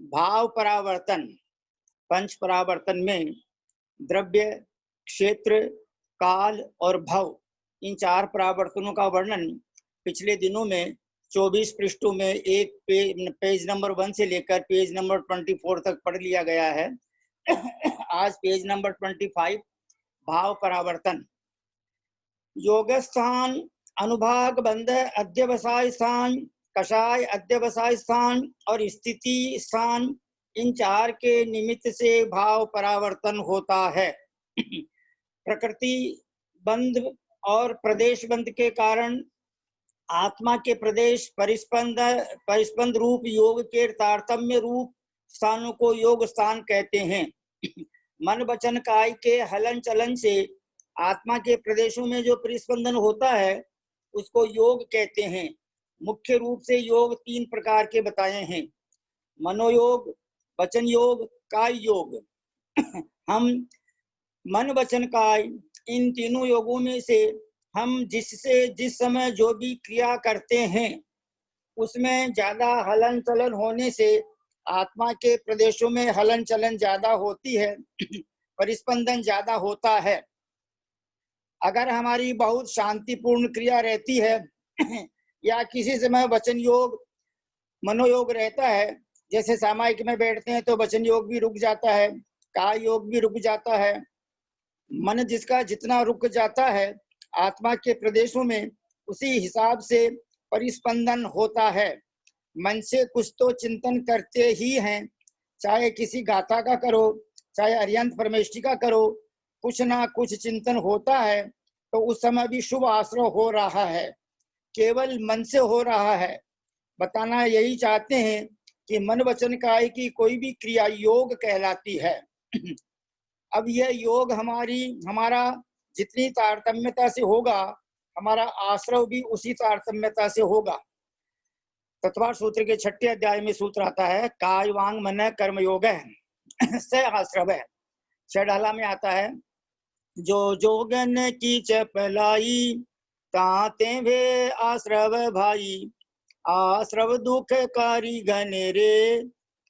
भाव परावर्तन। पंच परावर्तन में द्रव्य, क्षेत्र, काल और भव, इन चार परावर्तनों का वर्णन पिछले दिनों में 24 पृष्ठों में एक पेज नंबर 1 से लेकर पेज नंबर 24 तक पढ़ लिया गया है। आज पेज नंबर 25, भाव परावर्तन। योगस्थान, अनुभाग बंध, अध्यवसाय स्थान, कषाय अध्यवसाय स्थान और स्थिति स्थान, इन चार के निमित्त से भाव परावर्तन होता है। प्रकृति बंध और प्रदेश बंध के कारण आत्मा के प्रदेश परिस्पंद रूप योग के तारतम्य रूप स्थानों को योग स्थान कहते हैं। मन वचन काय के हलन चलन से आत्मा के प्रदेशों में जो परिस्पंदन होता है उसको योग कहते हैं। मुख्य रूप से योग 3 प्रकार के बताए हैं: मनोयोग, वचन योग, काय योग। हम मन वचन काय इन तीनों योगों में से हम जिस समय जो भी क्रिया करते हैं उसमें ज्यादा हलन चलन होने से आत्मा के प्रदेशों में हलन चलन ज्यादा होती है, परिस्पंदन ज्यादा होता है। अगर हमारी बहुत शांतिपूर्ण क्रिया रहती है या किसी समय वचन योग, मनोयोग रहता है, जैसे सामायिक में बैठते हैं तो वचन योग भी रुक जाता है, काय योग भी रुक जाता है। मन जिसका जितना रुक जाता है आत्मा के प्रदेशों में उसी हिसाब से परिस्पंदन होता है। मन से कुछ तो चिंतन करते ही हैं, चाहे किसी गाथा का करो, चाहे अरिहंत परमेष्ठी का करो, कुछ ना कुछ चिंतन होता है। तो उस समय भी शुभ आश्रय हो रहा है, केवल मन से हो रहा है। बताना यही चाहते हैं कि मन वचन काय की कोई भी क्रिया योग कहलाती है। अब यह योग हमारा जितनी तारतम्यता से होगा, हमारा आश्रय भी उसी तारतम्यता से होगा। तत्वार सूत्र के 6ठे अध्याय में सूत्र आता है, काय वांग मन कर्म योग से आश्रय। 6 डाला में आता है, जो जोगन की चपलाई ताते भे आश्रव भाई, आश्रव दुखकारी घने रे,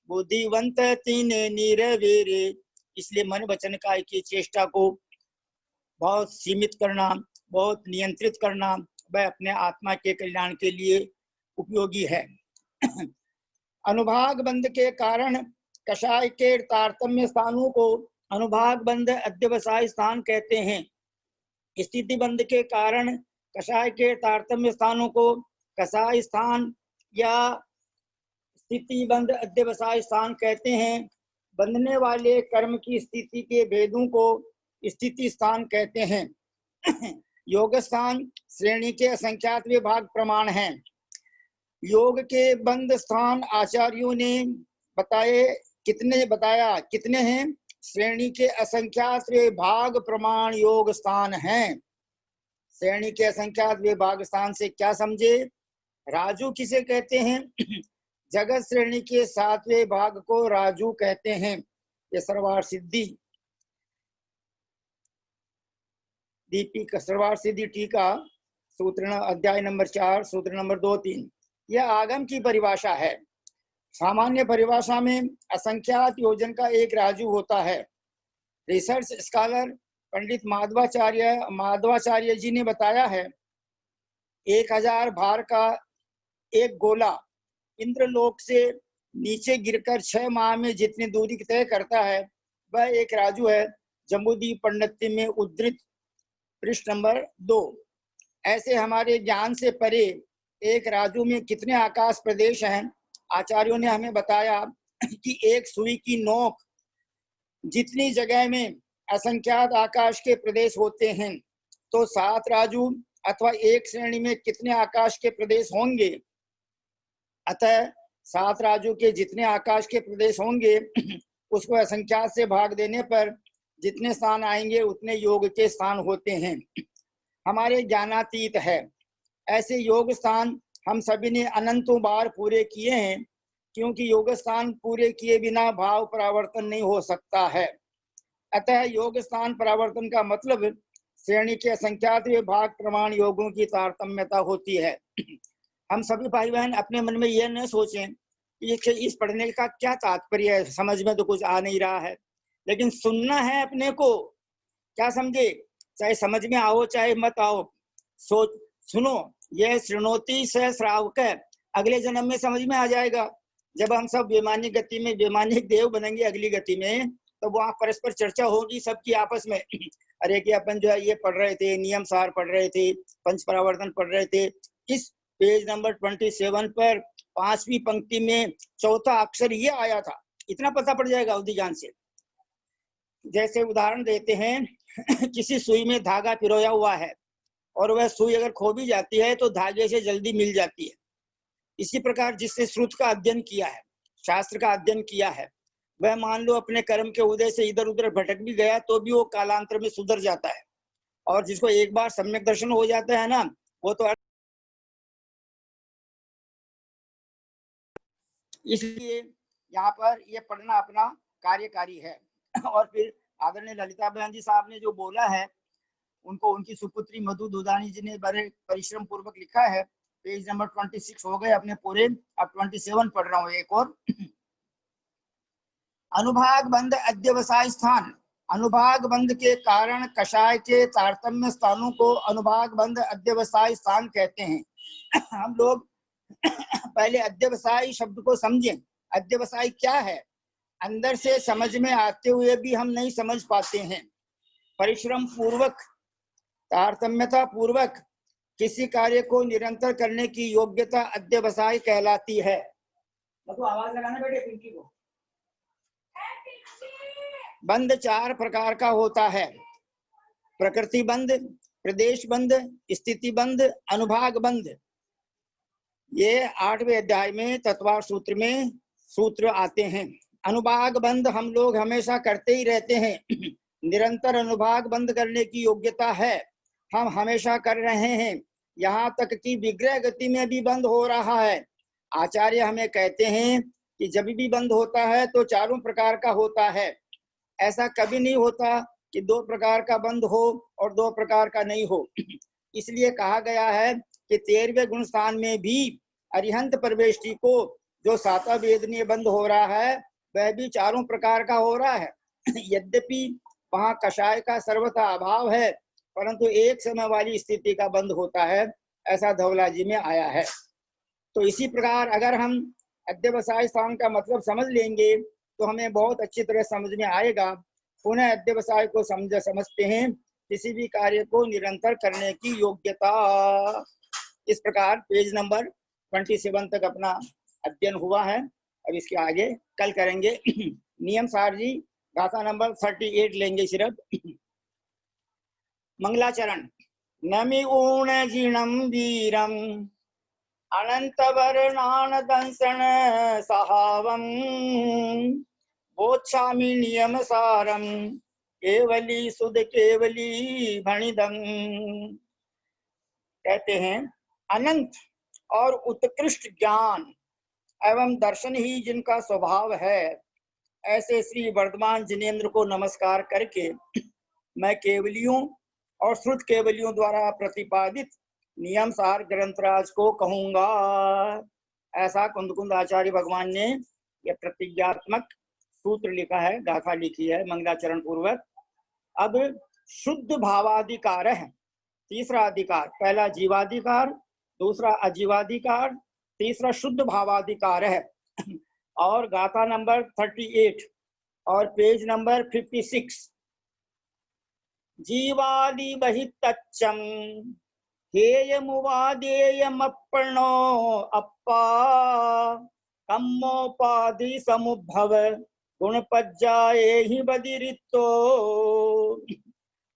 बुद्धिवंत तीने निरवेरे। इसलिए मन वचन काय की चेष्टा को बहुत सीमित करना, बहुत नियंत्रित करना, वह अपने आत्मा के कल्याण के लिए उपयोगी है। अनुभाग बंध के कारण कषाय के तारतम्य स्थानों को अनुभाग बंध अध्यवसाय स्थान कहते हैं। स्थिति बंध के कारण कषाय के तारतम्य स्थानों को कषाय स्थान या स्थिति बंध अध्यवसाय स्थान कहते हैं। बंधने वाले कर्म की स्थिति के भेदों को स्थिति स्थान कहते हैं। योग स्थान श्रेणी के असंख्यात विभाग प्रमाण हैं। योग के बंध स्थान आचार्यों ने कितने हैं? श्रेणी के असंख्यात विभाग प्रमाण योग स्थान हैं। श्रेणी के असंख्यात विभाग स्थान से क्या समझे? राजू किसे कहते हैं? जगत श्रेणी के 7वें भाग को राजू कहते हैं। ये सर्वार सिद्धि दीपिका सर्वार सिद्धि टीका सूत्र अध्याय नंबर 4 सूत्र नंबर 2-3। यह आगम की परिभाषा है। सामान्य परिभाषा में असंख्यात योजन का एक राजू होता है। रिसर्च स्कॉलर पंडित माधवाचार्य जी ने बताया है, 1000 भार का एक गोला इंद्रलोक से नीचे गिरकर 6 माह में जितनी दूरी तय करता है वह एक राजू है। जम्बूद्वीप पंडित में उद्धृत पृष्ठ नंबर 2। ऐसे हमारे ज्ञान से परे एक राजू में कितने आकाश प्रदेश हैं? आचार्यों ने हमें बताया कि एक सुई की नोक जितनी जगह में असंख्यात आकाश के प्रदेश होते हैं, तो 7 राजू अथवा एक श्रेणी में कितने आकाश के प्रदेश होंगे? अतः 7 राजू के जितने आकाश के प्रदेश होंगे उसको असंख्यात से भाग देने पर जितने स्थान आएंगे उतने योग के स्थान होते हैं। हमारे ज्ञानातीत है। ऐसे योग स्थान हम सभी ने अनंतों बार पूरे किए हैं, क्योंकि योग स्थान पूरे किए बिना भाव परावर्तन नहीं हो सकता है। अतः योग स्थान परावर्तन का मतलब श्रेणी के असंख्यात विभाग प्रमाण योगों की तारतम्यता होती है। हम सभी भाई बहन अपने मन में यह न सोचें इस पढ़ने का क्या तात्पर्य है, समझ में तो कुछ आ नहीं रहा है, लेकिन सुनना है अपने को, क्या समझे, चाहे समझ में आओ चाहे मत आओ, सोच सुनो। यह शृणोति स श्रावक, अगले जन्म में समझ में आ जाएगा। जब हम सब वैमानिक गति में वैमानिक देव बनेंगे अगली गति में, तो वहां परस्पर चर्चा होगी सबकी आपस में। अरे कि अपन जो है ये पढ़ रहे थे, नियम सार पढ़ रहे थे, पंच परावर्तन पढ़ रहे थे, इस पेज नंबर 27 पर 5वीं पंक्ति में चौथा अक्षर ये आया था, इतना पता पड़ जाएगा अवधि ज्ञान से। जैसे उदाहरण देते हैं, किसी सुई में धागा पिरोया हुआ है और वह सुई अगर खो भी जाती है तो धागे से जल्दी मिल जाती है। इसी प्रकार जिससे श्रुत का अध्ययन किया है, शास्त्र का अध्ययन किया है, वह मान लो अपने कर्म के उदय से इधर उधर भटक भी गया तो भी वो कालांतर में सुधर जाता है। और जिसको एक बार सम्यक दर्शन हो जाता है ना, वो तो इसलिए यहाँ पर ये पढ़ना अपना कार्यकारी है। और फिर आदरणीय ललिता बहन जी साहब ने जो बोला है, उनको उनकी सुपुत्री मधु दुदानी जी ने बड़े परिश्रम पूर्वक लिखा है। पेज नंबर 26 हो गए अपने पूरे, अब 27 पढ़ रहा हूँ एक और। अनुभाग बंध अध्यवसाय स्थान, अनुभाग बंध के कारण कषाय के तारतम्य स्थानों को अनुभाग बंध अध्यवसाय स्थान कहते हैं। हम लोग पहले अध्यवसाय शब्द को समझें। अध्यवसाय क्या है, अंदर से समझ में आते हुए भी हम नहीं समझ पाते हैं। परिश्रम पूर्वक, तारतम्यता पूर्वक किसी कार्य को निरंतर करने की योग्यता अध्यवसाय कहलाती है। तो आवाज लगाना बेटे पिंकी को। बंध 4 प्रकार का होता है, प्रकृति बंध, प्रदेश बंध, स्थिति बंध, अनुभाग बंध। ये 8वें अध्याय में तत्वार सूत्र में सूत्र आते हैं। अनुभाग बंध हम लोग हमेशा करते ही रहते हैं। निरंतर अनुभाग बंध करने की योग्यता है, हम हमेशा कर रहे हैं। यहाँ तक कि विग्रह गति में भी बंद हो रहा है। आचार्य हमें कहते हैं कि जब भी बंद होता है तो 4 प्रकार का होता है। ऐसा कभी नहीं होता कि 2 प्रकार का बंद हो और 2 प्रकार का नहीं हो। इसलिए कहा गया है कि 13वें गुण स्थान में भी अरिहंत प्रवेष्टि को जो 7वां वेदनीय बंद हो रहा है वह भी 4 प्रकार का हो रहा है। यद्यपि वहां कषाय का सर्वथा अभाव है, परंतु एक समय वाली स्थिति का बंद होता है, ऐसा धवला जी में आया है। तो इसी प्रकार अगर हम अध्यवसाय स्थान का मतलब समझ लेंगे तो हमें बहुत अच्छी तरह समझ में आएगा। पुनः अध्यवसाय को समझते हैं किसी भी कार्य को निरंतर करने की योग्यता। इस प्रकार पेज नंबर 27 तक अपना अध्ययन हुआ है। अब इसके आगे कल करेंगे। नियम सार जी गाथा नंबर 38 लेंगे सिर्फ। मंगलाचरण। नमि ऊण जीणम वीरम अनंत वर्णान दंसन सहावम बोच्छामि नियम सारम केवली सुध केवली भणिदम। कहते हैं अनंत और उत्कृष्ट ज्ञान एवं दर्शन ही जिनका स्वभाव है, ऐसे श्री वर्धमान जिनेन्द्र को नमस्कार करके मैं केवलियों और श्रुत केवलियों द्वारा प्रतिपादित नियम सार ग्रंथराज को कहूंगा। ऐसा कुंद आचार्य भगवान ने यह प्रतिज्ञात्मक सूत्र लिखा है, गाथा लिखी है मंगलाचरण पूर्वक। अब शुद्ध भावाधिकार है 3रा अधिकार, पहला जीवाधिकार, दूसरा अजीवाधिकार, तीसरा शुद्ध भावाधिकार है। और गाथा नंबर 38 और पेज नंबर 56। जीवादि बहितच्चम हेयमुवादेयमप्रणो अप्पा कम्मोपाधि समुद्भव गुणपज्जाए ही बदिरितो।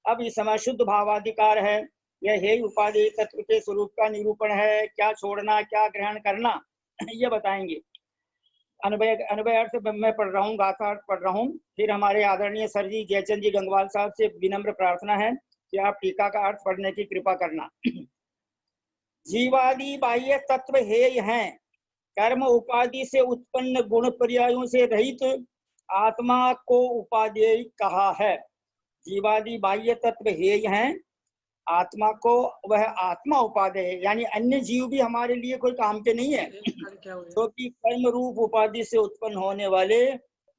अब इस समय शुद्ध भावाधिकार है, यह हे उपाधि तत्व के स्वरूप का निरूपण है। क्या छोड़ना क्या ग्रहण करना ये बताएंगे। अनुभय अर्थ मैं पढ़ रहा हूँ, गाथा अर्थ पढ़ रहा हूँ। फिर हमारे आदरणीय सर जी जयचंद जी गंगवाल साहब से विनम्र प्रार्थना है कि आप टीका का अर्थ पढ़ने की कृपा करना। जीवादि बाह्य तत्व हेय हैं, कर्म उपाधि से उत्पन्न गुण पर्यायों से रहित आत्मा को उपादेय कहा है। जीवादि बाह्य तत्व हेय हैं, आत्मा को वह आत्मा उपादेय है, यानी अन्य जीव भी हमारे लिए कोई काम के नहीं है, क्योंकि कर्म रूप उपाधि से उत्पन्न होने वाले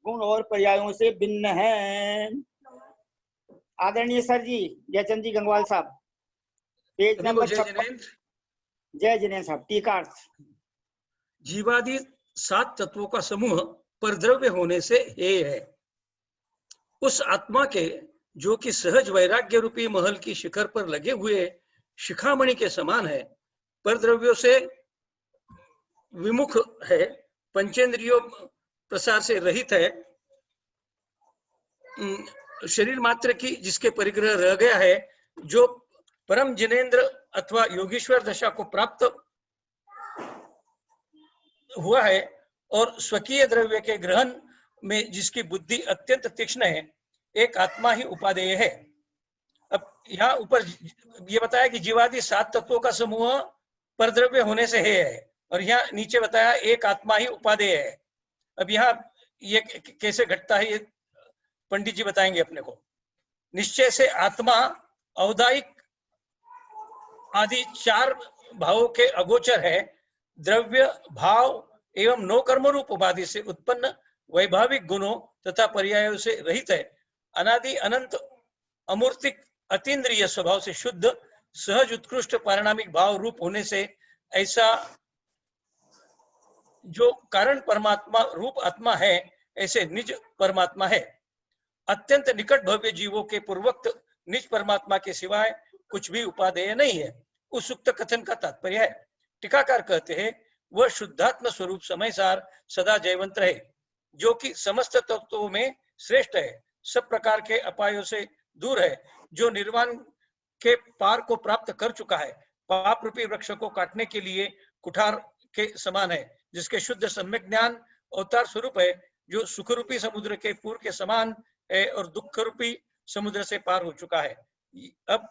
गुण और पर्यायों से भिन्न है। आदरणीय सर जी, जयचंद जी गंगवाल साहब, पेज नंबर 56। जय जिनेन्द्र साहब, टीकार्थ। जीवादि 7 तत्वों का समूह परद्रव्य होने से हे है। उस आत्मा के जो कि सहज वैराग्य रूपी महल की शिखर पर लगे हुए शिखामणि के समान है, परद्रव्यों से विमुख है, पंचेंद्रियों प्रसार से रहित है, शरीर मात्र की जिसके परिग्रह रह गया है, जो परम जिनेन्द्र अथवा योगीश्वर दशा को प्राप्त हुआ है और स्वकीय द्रव्य के ग्रहण में जिसकी बुद्धि अत्यंत तीक्ष्ण है, एक आत्मा ही उपादेय है। अब यहाँ ऊपर ये बताया कि जीवादि 7 तत्वों का समूह परद्रव्य होने से है, और यहाँ नीचे बताया एक आत्मा ही उपादेय है। अब यहाँ ये कैसे घटता है, ये पंडित जी बताएंगे अपने को। निश्चय से आत्मा औदायिक आदि 4 भावों के अगोचर है, द्रव्य भाव एवं नो कर्म रूप उपाधि से उत्पन्न वैभाविक गुणों तथा पर्यायों से रहित है, अनादि अनंत अमूर्तिक अतीन्द्रिय स्वभाव से शुद्ध सहज उत्कृष्ट पारिणामिक भाव रूप होने से ऐसा जो कारण परमात्मा रूप आत्मा है, ऐसे निज परमात्मा है। अत्यंत निकट भव्य जीवों के पूर्वोक्त निज परमात्मा के सिवाय कुछ भी उपादेय नहीं है। उस उक्त कथन का तात्पर्य है, टीकाकार कहते हैं, वह शुद्धात्म स्वरूप समय सार सदा जयवंत है, जो कि समस्त तत्वों में श्रेष्ठ है, सब प्रकार के अपायों से दूर है, जो निर्वाण के पार को प्राप्त कर चुका है, पाप रूपी वृक्ष को काटने के लिए कुठार के समान है, जिसके शुद्ध सम्यक ज्ञान अवतार स्वरूप है, जो सुख रूपी समुद्र के पूर के समान है और दुख रूपी समुद्र से पार हो चुका है। अब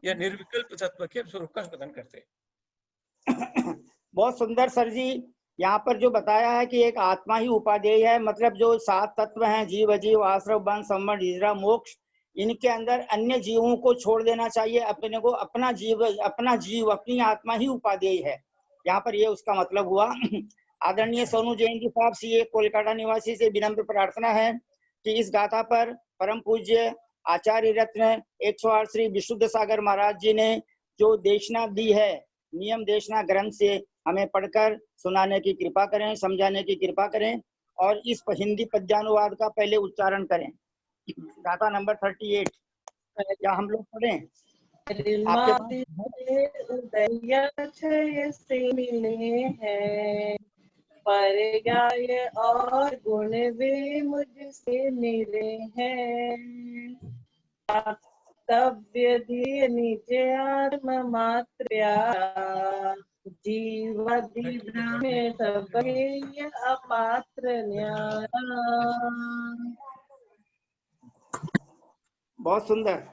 यह निर्विकल्प तत्व के स्वरूप का कथन करते हैं। बहुत सुंदर सर जी। यहाँ पर जो बताया है कि एक आत्मा ही उपादेय है, मतलब जो 7 तत्व हैं, जीव अजीव आश्रव बंध संवरण हिजरा मोक्ष, इनके अंदर अन्य जीवों को छोड़ देना चाहिए, अपने को अपना जीव अपनी आत्मा ही उपादेय है। यहाँ पर ये उसका मतलब हुआ। आदरणीय सोनू जैन जी साहब, सीए कोलकाता निवासी से विनम्र प्रार्थना है कि इस गाथा पर परम पूज्य आचार्य रत्न 108 श्री विशुद्ध सागर महाराज जी ने जो देशना दी है, नियम देशना ग्रंथ से हमें पढ़कर सुनाने की कृपा करें, समझाने की कृपा करें, और इस हिंदी पद्यानुवाद का पहले उच्चारण करें। गाथा नंबर 38 क्या हम लोग पढ़ें? से मिले हैं, पर्याय और गुण वे मुझसे मिले हैं, कर्तव्य दिए निज आत्म मात्र प्यारा, जीवादि ब्रह्म सब अपात्र न्यारा। बहुत सुंदर।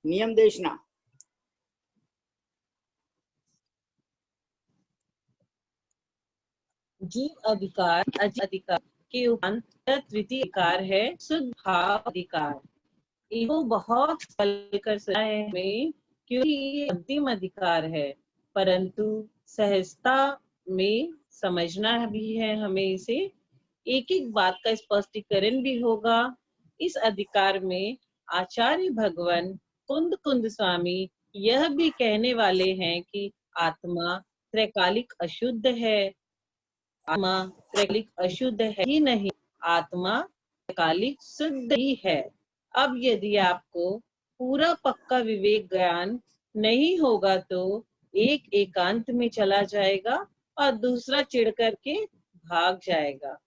नियम देशना। जीव अधिकार अधिकार के उपरांत तृतीय अधिकार है शुद्ध भाव अधिकार। इनको बहुत कर में, क्योंकि ये अंतिम अधिकार है, परंतु सहजता में समझना भी है हमें इसे। एक एक बात का स्पष्टीकरण भी होगा। इस अधिकार में आचार्य भगवान कुंद कुंद स्वामी यह भी कहने वाले हैं कि आत्मा त्रैकालिक अशुद्ध है। आत्मा त्रैकालिक अशुद्ध है ही नहीं, आत्मा त्रैकालिक शुद्ध ही है। अब यदि आपको पूरा पक्का विवेक ज्ञान नहीं होगा तो एक एकांत में चला जाएगा और दूसरा चिढ़ करके भाग जाएगा।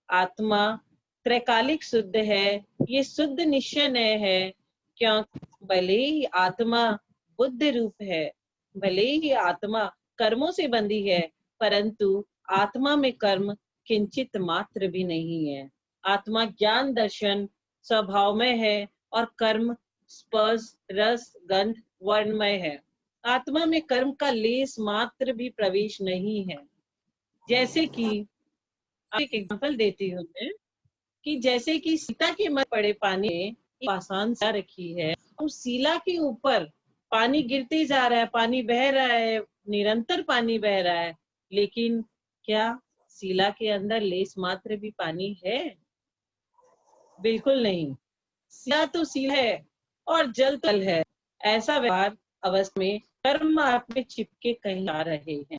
आत्मा त्रैकालिक शुद्ध है, ये शुद्ध निश्चय है, क्योंकि भले ही आत्मा बुद्ध रूप है, भले ही आत्मा कर्मों से बंधी है, परंतु आत्मा में कर्म किंचित मात्र भी नहीं है। आत्मा ज्ञान दर्शन स्वभावमय है और कर्म स्पर्श रस गंध वर्णमय है। आत्मा में कर्म का लेस मात्र भी प्रवेश नहीं है। जैसे कि एक एग्जांपल देती हूँ मैं, कि जैसे कि सीता के मत पड़े पानी में आसान सा रखी है, उस शिला के ऊपर पानी गिरते ही जा रहा है, पानी बह रहा है, निरंतर पानी बह रहा है, लेकिन क्या शिला के अंदर लेस मात्र भी पानी है? बिल्कुल नहीं। शिला तो शिला है और जल तल है। ऐसा व्यवहार अवस्था में कर्म आप में चिपके कहीं आ रहे हैं।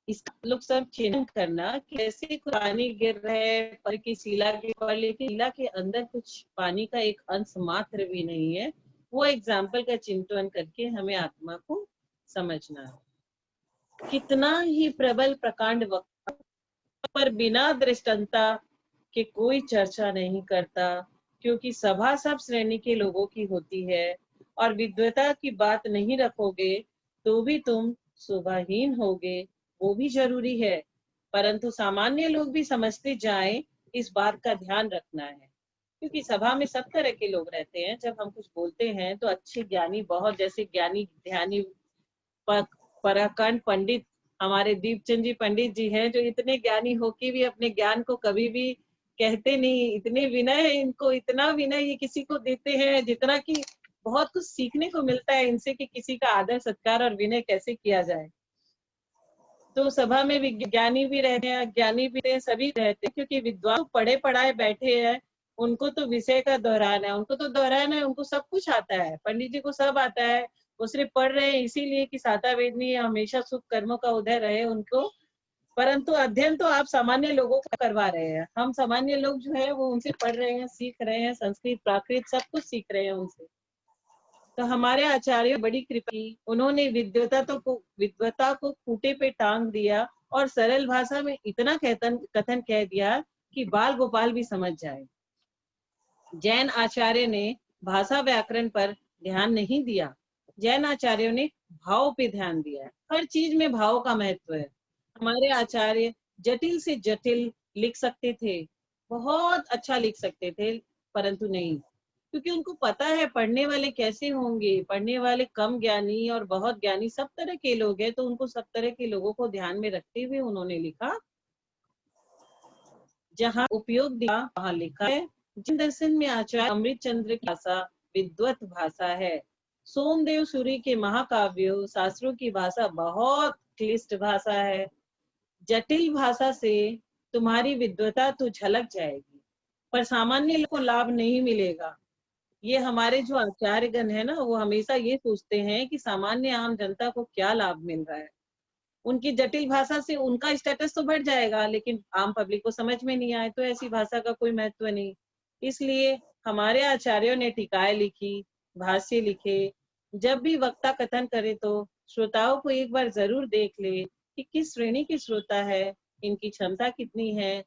इसका लोग सब चिन्ह करना कि ऐसे पानी गिर रहे है पर की शिला के ऊपर, लेकिन शिला के अंदर कुछ पानी का एक अंश मात्र भी नहीं है। वो एग्जाम्पल का चिंतन करके हमें आत्मा को समझना है। कितना ही प्रबल प्रकांड वक्ता पर बिना दृष्टांता के कोई चर्चा नहीं करता, क्योंकि सभा सब श्रेणी के लोगों की होती है और विद्वता की बात नहीं रखोगे तो भी तुम शोभाहीन होगे, वो भी जरूरी है। परंतु सामान्य लोग भी समझते जाएं, इस बात का ध्यान रखना है, क्योंकि सभा में सब तरह के लोग रहते हैं। जब हम कुछ बोलते हैं तो अच्छे ज्ञानी, बहुत जैसे ज्ञानी ध्यानी पराकांड पंडित हमारे दीपचंद जी पंडित जी हैं, जो इतने ज्ञानी होके भी अपने ज्ञान को कभी भी कहते नहीं। इतने विनय है इनको, इतना विनय ये किसी को देते हैं जितना कि बहुत कुछ सीखने को मिलता है इनसे कि किसी का आदर सत्कार और विनय कैसे किया जाए। तो सभा में विज्ञानी भी रहते हैं, अज्ञानी भी रहते हैं, सभी रहते हैं, क्योंकि विद्वान पढ़े पढ़ाए बैठे हैं। उनको तो विषय का दोहराना है, उनको तो दोहराना है, उनको सब कुछ आता है। पंडित जी को सब आता है, वो सिर्फ पढ़ रहे हैं इसीलिए कि साता वेदनी हमेशा सुख कर्मों का उदय रहे उनको। परंतु अध्ययन तो आप सामान्य लोगों को करवा रहे हैं। हम सामान्य लोग जो है वो उनसे पढ़ रहे हैं, सीख रहे हैं, संस्कृत प्राकृत सब कुछ सीख रहे हैं उनसे। तो हमारे आचार्य बड़ी कृपा की, उन्होंने विद्वता को खूंटे पे टांग दिया और सरल भाषा में इतना कथन कह दिया कि बाल गोपाल भी समझ जाए। जैन आचार्य ने भाषा व्याकरण पर ध्यान नहीं दिया, जैन आचार्यों ने भाव पे ध्यान दिया है। हर चीज में भाव का महत्व है। हमारे आचार्य जटिल से जटिल लिख सकते थे, बहुत अच्छा लिख सकते थे, परंतु नहीं, क्योंकि उनको पता है पढ़ने वाले कैसे होंगे। पढ़ने वाले कम ज्ञानी और बहुत ज्ञानी सब तरह के लोग हैं, तो उनको सब तरह के लोगों को ध्यान में रखते हुए उन्होंने लिखा। जहाँ उपयोग दिया वहां लिखा है। जिन दर्शन में आचार्य अमृत चंद्र की भाषा विद्वत भाषा है। सोमदेव सूरी के महाकाव्यों शास्त्रों की भाषा बहुत क्लिष्ट भाषा है। जटिल भाषा से तुम्हारी विद्वता तो झलक जाएगी, पर सामान्य लोग को लाभ नहीं मिलेगा। ये हमारे जो आचार्यगण है ना, वो हमेशा ये सोचते हैं कि सामान्य आम जनता को क्या लाभ मिल रहा है। उनकी जटिल भाषा से उनका स्टेटस तो बढ़ जाएगा, लेकिन आम पब्लिक को समझ में नहीं आए तो ऐसी भाषा का कोई महत्व नहीं। इसलिए हमारे आचार्यों ने टीकाएं लिखी, भाष्य लिखे। जब भी वक्ता कथन करे तो श्रोताओं को एक बार जरूर देख ले कि किस श्रेणी के श्रोता है, इनकी क्षमता कितनी है।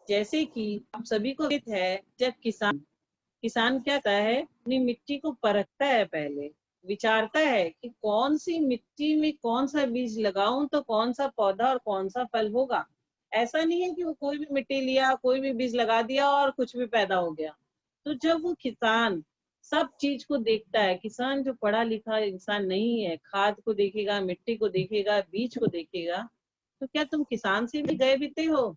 जैसे कि आप सभी को पता है, जब किसान क्या करता है, अपनी मिट्टी को परखता है, पहले विचारता है कि कौन सी मिट्टी में कौन सा बीज लगाऊं तो कौन सा पौधा और कौन सा फल होगा। ऐसा नहीं है कि वो कोई भी मिट्टी लिया, कोई भी बीज लगा दिया और कुछ भी पैदा हो गया। तो जब वो किसान सब चीज को देखता है, किसान जो पढ़ा लिखा इंसान नहीं है, खाद को देखेगा, मिट्टी को देखेगा, बीज को देखेगा, तो क्या तुम किसान से भी गए बीते हो?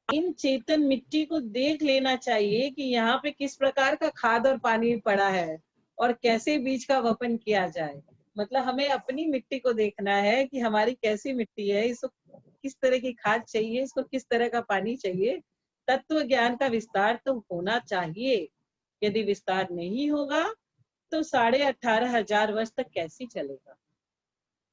इन चेतन मिट्टी को देख लेना चाहिए कि यहाँ पे किस प्रकार का खाद और पानी पड़ा है और कैसे बीज का वपन किया जाए। मतलब हमें अपनी मिट्टी को देखना है कि हमारी कैसी मिट्टी है, इसको किस तरह की खाद चाहिए, इसको किस तरह का पानी चाहिए। तत्व ज्ञान का विस्तार तो होना चाहिए। यदि विस्तार नहीं होगा तो 18,500 वर्ष तक कैसे चलेगा?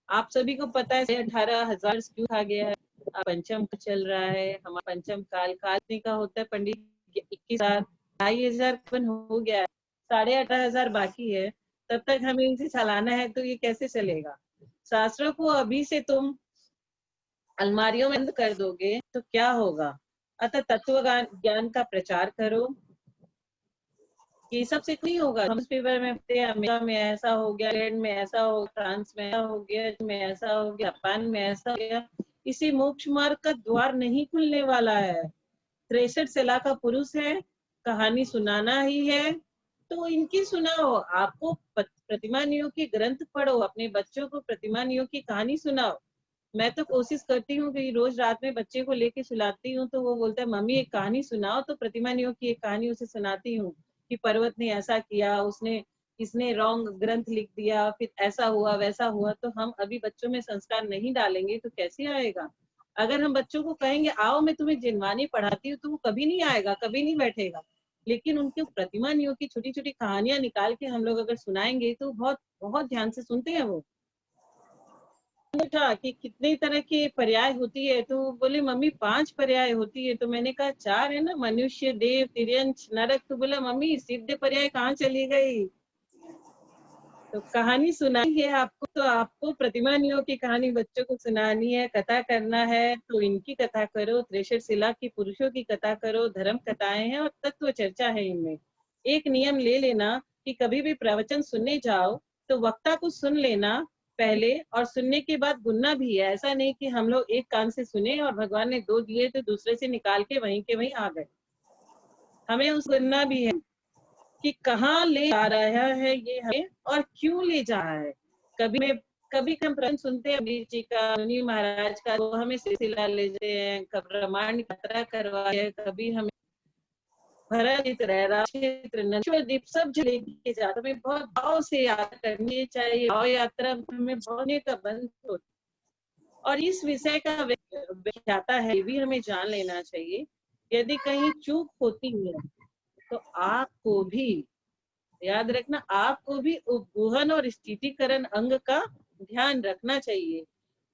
आप सभी को पता है 18,000 क्यों आ गया है। पंचम का चल रहा है, हमारा पंचम काल का होता है पंडित 21,000 2,500 हो गया है, 18,500 बाकी है। तब तक हमें इसे चलाना है, तो ये कैसे चलेगा? शास्त्रों को अभी से तुम अलमारियों में बंद कर दोगे तो क्या होगा? अतः तत्व ज्ञान का प्रचार करो। ये सब से नहीं होगा। हम पेपर में अमेरिका में ऐसा हो गया, इंग्लैंड में ऐसा हो, फ्रांस में ऐसा हो गया, में ऐसा हो गया, जापान में ऐसा हो गया। इसी मोक्ष मार्ग का द्वार नहीं खुलने वाला है। 63 साल का पुरुष है, कहानी सुनाना ही है, तो इनकी सुनाओ। आपको प्रतिमा नियोग के ग्रंथ पढ़ो, अपने बच्चों को प्रतिमा नियोग की कहानी सुनाओ। मैं तो कोशिश करती हूँ कि रोज रात में बच्चे को लेके सुलाती हूँ, तो वो बोलता है मम्मी एक कहानी सुनाओ, तो प्रतिमा नियोग की एक कहानी उसे सुनाती हूँ कि पर्वत ने ऐसा किया, उसने इसने रॉन्ग ग्रंथ लिख दिया, फिर ऐसा हुआ वैसा हुआ, तो हम अभी बच्चों में संस्कार नहीं डालेंगे तो कैसे आएगा। अगर हम बच्चों को कहेंगे आओ मैं तुम्हें जिनवानी पढ़ाती हूँ, तो वो कभी नहीं आएगा, कभी नहीं बैठेगा। लेकिन उनके प्रतिमा नियोग की छोटी छोटी कहानियां निकाल के हम लोग अगर सुनाएंगे तो बहुत बहुत ध्यान से सुनते हैं वो। था कि कितने तरह के पर्याय होती है, तो बोले मम्मी 5 पर्याय होती है, तो मैंने कहा 4 है ना, मनुष्य, देव, तिर्यंच, नरक। तो बोला मम्मी सिद्ध पर्याय कहाँ चली गई। तो कहानी सुनाई है आपको, तो आपको प्रतिमा नियोग की कहानी बच्चों को सुनानी है, कथा करना है तो इनकी कथा करो, त्रेषर शिला की पुरुषों की कथा करो, धर्म कथाएं हैं और तत्व चर्चा है इनमें। एक नियम ले लेना कि कभी भी प्रवचन सुनने जाओ तो वक्ता को सुन लेना पहले, और सुनने के बाद गुनना भी है। ऐसा नहीं कि हम लोग एक कान से सुने और भगवान ने 2 दिए तो दूसरे से निकाल के वहीं आ गए। हमें उस गुनना भी है कि कहाँ ले जा रहा है ये हमें और क्यों ले जा रहा है। कभी हम प्रवचन सुनते हैं अभी जी का, मुनि महाराज का, वो हमें सिलसिला ले जाते हैं, कभी ब्रह्मांड यात्रा करवाए, कभी हमें क्षेत्र नश्वरदीप सब जो लेके जाते, हमें बहुत भाव से यात्रा करनी चाहिए। भाव यात्रा हमें भावने का बंध होता, और इस विषय का व्याख्याता है ये भी हमें जान लेना चाहिए। यदि कहीं चूक होती है तो आपको भी याद रखना, आपको भी उपगुहन और स्थितिकरण अंग का ध्यान रखना चाहिए।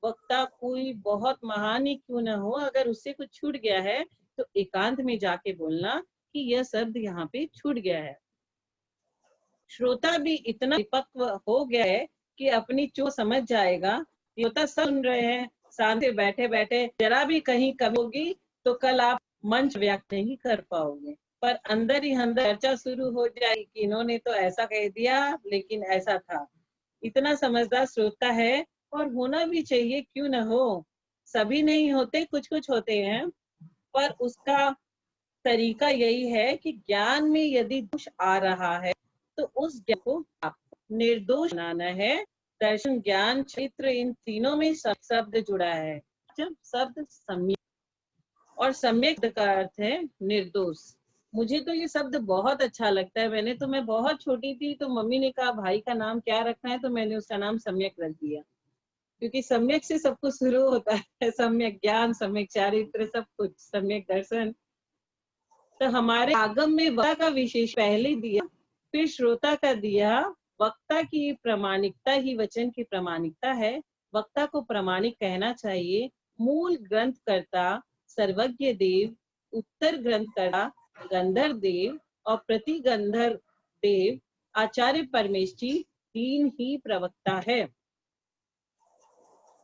वक्ता कोई बहुत महान ही क्यों न हो, अगर उससे कुछ छूट गया है तो एकांत में जाके बोलना कि यह शब्द यहाँ पे छूट गया है। श्रोता भी इतना परिपक्व हो गया है कि अपनी चूक समझ जाएगा। श्रोता सुन रहे हैं, शांति से बैठे बैठे, जरा भी कहीं कमी होगी तो कल आप मंच व्यक्त नहीं कर पाओगे, पर अंदर ही अंदर चर्चा शुरू हो जाएगी कि इन्होंने तो ऐसा कह दिया लेकिन ऐसा था। इतना समझदार श्रोता है और होना भी चाहिए, क्यों न हो। सभी नहीं होते, कुछ कुछ होते हैं, पर उसका तरीका यही है कि ज्ञान में यदि दोष आ रहा है तो उस ज्ञान को आपको निर्दोष बनाना है। दर्शन, ज्ञान, चरित्र, इन तीनों में शब्द जुड़ा है। जब शब्द सम्यक, और सम्यक का अर्थ है निर्दोष। मुझे तो ये शब्द बहुत अच्छा लगता है। मैं बहुत छोटी थी तो मम्मी ने कहा भाई का नाम क्या रखना है, तो मैंने उसका नाम सम्यक रख दिया, क्योंकि सम्यक से सब कुछ शुरू होता है। सम्यक ज्ञान, सम्यक चारित्र, सब कुछ, सम्यक दर्शन। तो हमारे आगम में वक्ता का विशेष पहले दिया, फिर श्रोता का दिया। वक्ता की प्रामाणिकता ही वचन की प्रामाणिकता है। वक्ता को प्रामाणिक कहना चाहिए। मूल ग्रंथ कर्ता सर्वज्ञ देव, उत्तर ग्रंथ कर्ता गंधर्व देव और प्रति गंधर्व देव आचार्य परमेष्ठी 3 ही प्रवक्ता है।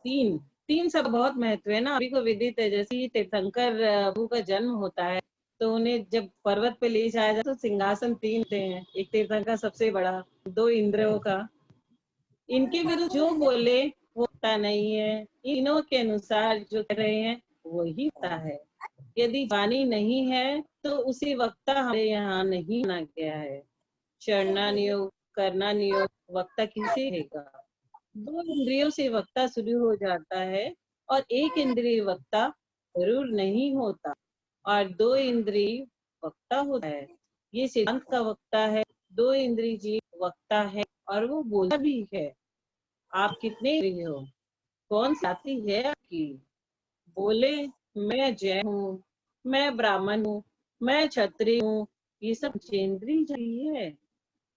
3 सब बहुत महत्व है ना, अभी को विदित है। जैसे ही तीर्थंकर प्रभु का जन्म होता है तो उन्हें जब पर्वत पे ले जाया जाता तो सिंहासन 3 थे हैं, एक तीर्थंकर सबसे बड़ा, 2 इंद्रों का। इनके विरुद्ध जो बोले वो होता नहीं है, इनों के अनुसार जो कह रहे हैं वही होता है। यदि वाणी नहीं है तो उसी वक्ता हमारे यहाँ नहीं माना गया है। चढ़ना नियोग, करना नियोग वक्ता किसे रहेगा। 2 इंद्रियों से वक्ता शुरू हो जाता है और 1 इंद्रिय वक्ता जरूर नहीं होता, और 2 इंद्रिय वक्ता होता है। ये सिद्धांत का वक्ता है, 2 इंद्रिय जीव वक्ता है और वो बोलता भी है। आप कितने इंद्रिय हो, कौन साथी है आपकी। बोले मैं जैन हूँ, मैं ब्राह्मण हूँ, मैं क्षत्रिय हूँ, ये सब इंद्रिय जाति है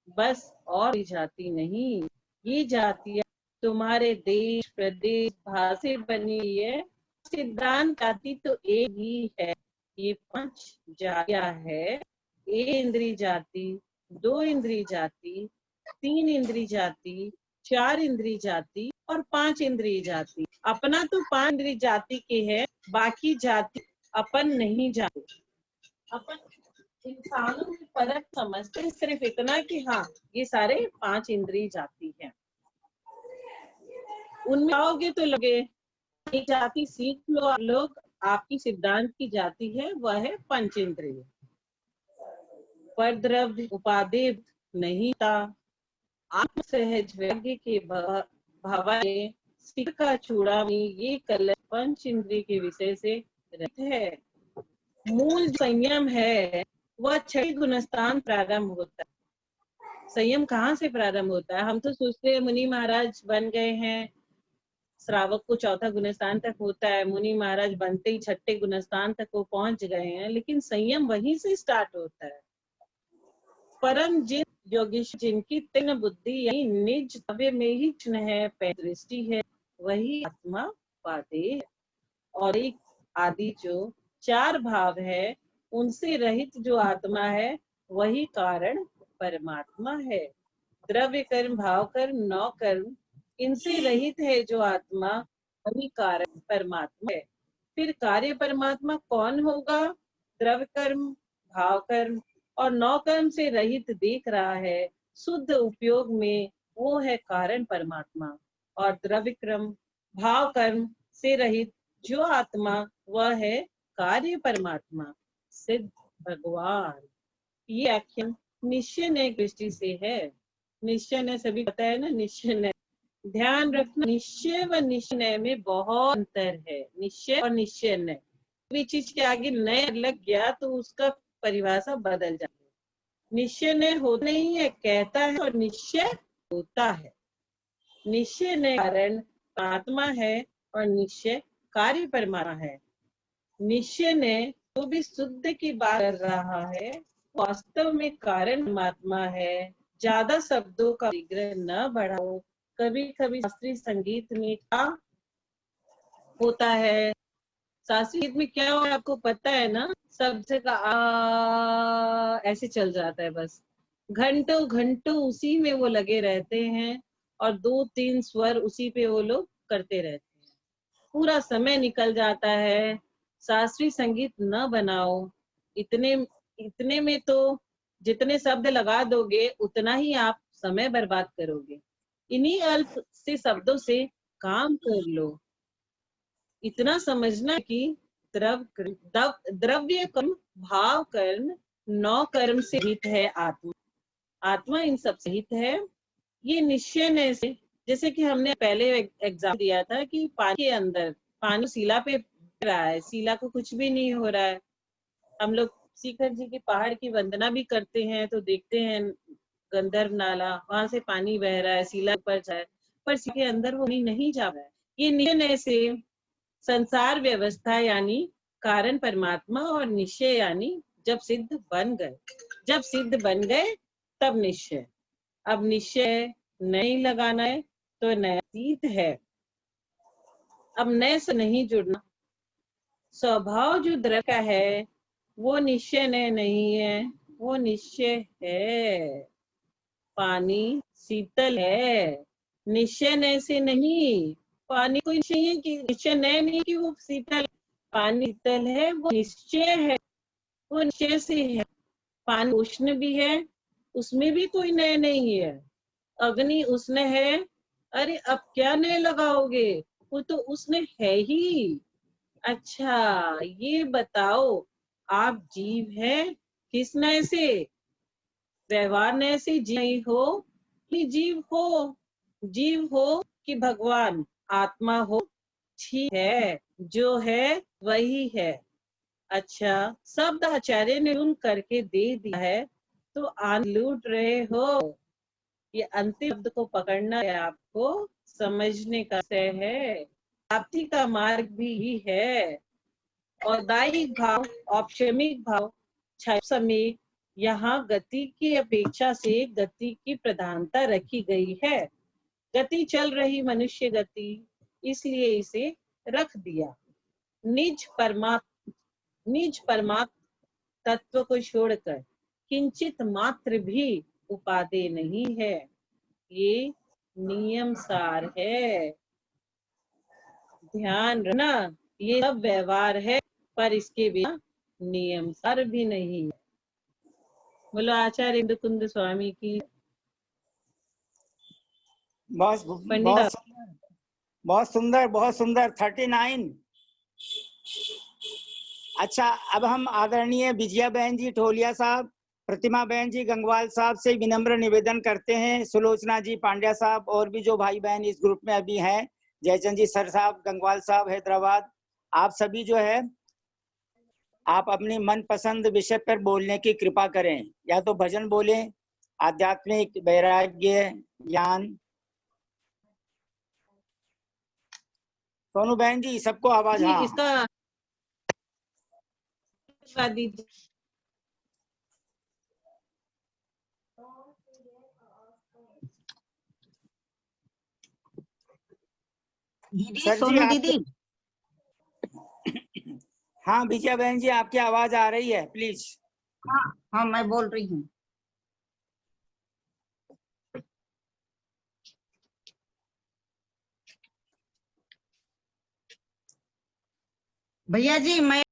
बस, और जाति नहीं। ये जातियां तुम्हारे देश, प्रदेश, भाषा से बनी है। सिद्धांत जाति तो एक ही है। ये 5 जातियां है, 1 इंद्रिय जाति, 2 इंद्रिय जाति, 3 इंद्रिय जाति, 4 इंद्रिय जाति और 5 इंद्रिय जाति। अपना तो 5 इंद्रिय जाति के है, बाकी जाति अपन नहीं जानते। अपन इंसानों में फर्क समझते सिर्फ इतना कि हाँ ये सारे 5 इंद्रिय जाति हैं। उनमें आओगे तो लगे एक जाति सीख लो आप लोग, आपकी सिद्धांत की जाति है वह है पंचेंद्रिय। पर द्रव्य उपादेय नहीं था। आत्म सहज वैराग्य के भावाए सिर का चूड़ामी ये कलश पंच इंद्रिय के विषय से रहित है। मूल संयम है वह 6 गुणस्थान प्रारंभ होता है। संयम कहाँ से प्रारंभ होता है? हम तो सोचते हैं मुनि महाराज बन गए हैं, श्रावक को 4था गुणस्थान तक होता है, मुनि महाराज बनते ही 6ठे गुणस्थान तक वो पहुंच गए हैं, लेकिन संयम वहीं से स्टार्ट होता है। परम जिन योगीश जिनकी तीन बुद्धि यानी निज तव्य में ही क्षण है, दृष्टि है, वही आत्मा पाते है। और एक आदि जो 4 भाव है उनसे रहित जो आत्मा है वही कारण परमात्मा है। द्रव्य कर्म, भाव कर्म, 9 कर्म, इनसे रहित है जो आत्मा वही कारण परमात्मा है। फिर कार्य परमात्मा कौन होगा? द्रव्य कर्म, भाव कर्म और 9 कर्म से रहित देख रहा है शुद्ध उपयोग में, वो है कारण परमात्मा। और द्रव्य कर्म, भाव कर्म से रहित जो आत्मा वह है कार्य परमात्मा, सिद्ध भगवान। ये व्याख्यान निश्चय नय दृष्टि से है। निश्चय नय सभी पता है ना, निश्चय नय। ध्यान रखना, निश्चय व निश्चय में बहुत अंतर है। निश्चय और निश्चय नय, कोई चीज के आगे नय लग गया तो उसका परिभाषा बदल जाती है। निश्चय नय होता नहीं है, कहता है, और निश्चय होता है। निश्चय नय कारण आत्मा है और निश्चय कार्य परमात्मा है। निश्चय ने जो भी शुद्ध की बात कर रहा है वास्तव में कारण परमात्मा है। ज्यादा शब्दों का विग्रह न बढ़ाओ। कभी कभी शास्त्रीय संगीत में क्या होता है, शास्त्रीय संगीत में क्या हो आपको पता है ना, सबसे का ऐसे चल जाता है, बस घंटों घंटों उसी में वो लगे रहते हैं और 2-3 स्वर उसी पे वो लोग करते रहते हैं, पूरा समय निकल जाता है। शास्त्रीय संगीत न बनाओ। इतने में तो जितने शब्द लगा दोगे उतना ही आप समय बर्बाद करोगे। इन्हीं अल्प से शब्दों से काम कर लो। इतना समझना कि द्रव्य कर्म, भाव कर्म, 9 कर्म से हित है आत्मा। आत्मा इन सब से हित है। ये निश्चय से, जैसे कि हमने पहले एग्जाम दिया था कि पानी के अंदर, पानी शिला पे रहा है, शिला को कुछ भी नहीं हो रहा है। हम लोग शिखर जी के पहाड़ की वंदना भी करते हैं तो देखते हैं गंधर्व नाला, वहां से पानी बह रहा है, शिला पर जाए, पर शिला के अंदर वो नहीं जा रहा है। ये निश्चय से संसार व्यवस्था यानी कारण परमात्मा, और निश्चय यानी जब सिद्ध बन गए। जब सिद्ध बन गए तब निश्चय। अब निश्चय नहीं लगाना है तो नया अतीत है। अब नए से नहीं जुड़ना। स्वभाव जो द्रव्य का है वो निश्चय नय नहीं है, वो निश्चय है। पानी शीतल है, निश्चय नय से नहीं। पानी को निश्चय है कि निश्चय नय नहीं कि वो शीतल, पानी शीतल है, वो निश्चय है, वो निश्चय से है। पानी उष्ण भी है, उसमें भी कोई नय नहीं है। अग्नि उष्ण है, अरे अब क्या नय लगाओगे, वो तो उष्ण है ही। अच्छा ये बताओ, आप जीव है, किस नय से? व्यवहार नय से जीव हो कि जीव हो? जीव हो कि भगवान आत्मा हो? ठीक है, जो है वही है। अच्छा, शब्द आचार्य ने उन करके दे दिया है तो आन लूट रहे हो। ये अंतिम शब्द को पकड़ना है, आपको समझने का विषय है। प्राप्ति का मार्ग भी ही है। औदायिक भाव, औपशमिक भाव, समय, यहाँ गति की अपेक्षा से गति की प्रधानता रखी गई है। गति चल रही मनुष्य गति, इसलिए इसे रख दिया। निज परमात्म तत्व को छोड़कर किंचित मात्र भी उपादेय नहीं है। ये नियम सार है। ध्यान रखना, ये सब व्यवहार है पर इसके बिना नियम सार भी नहीं है। बोलो आचार्य इंदु कुंद स्वामी की। बहुत बहुत सुंदर, बहुत सुंदर, बहुत सुंदर। 39। अच्छा, अब हम आदरणीय विजया बहन जी ठोलिया साहब, प्रतिमा बहन जी गंगवाल साहब से विनम्र निवेदन करते हैं, सुलोचना जी पांड्या साहब और भी जो भाई बहन इस ग्रुप में अभी हैं, जयचंद जी सर साहब गंगवाल साहब हैदराबाद, आप सभी जो है आप अपनी मनपसंद विषय पर बोलने की कृपा करें, या तो भजन बोले, आध्यात्मिक, वैराग्य, ज्ञान। सोनू बहन जी, सबको आवाज? जी हाँ, इसका दीजिए। दीदी, सर जी सोनू आप। दीदी। हाँ विजया बहन जी, आपकी आवाज आ रही है, प्लीज। हाँ हाँ, मैं बोल रही हूँ। भैया जी, मैं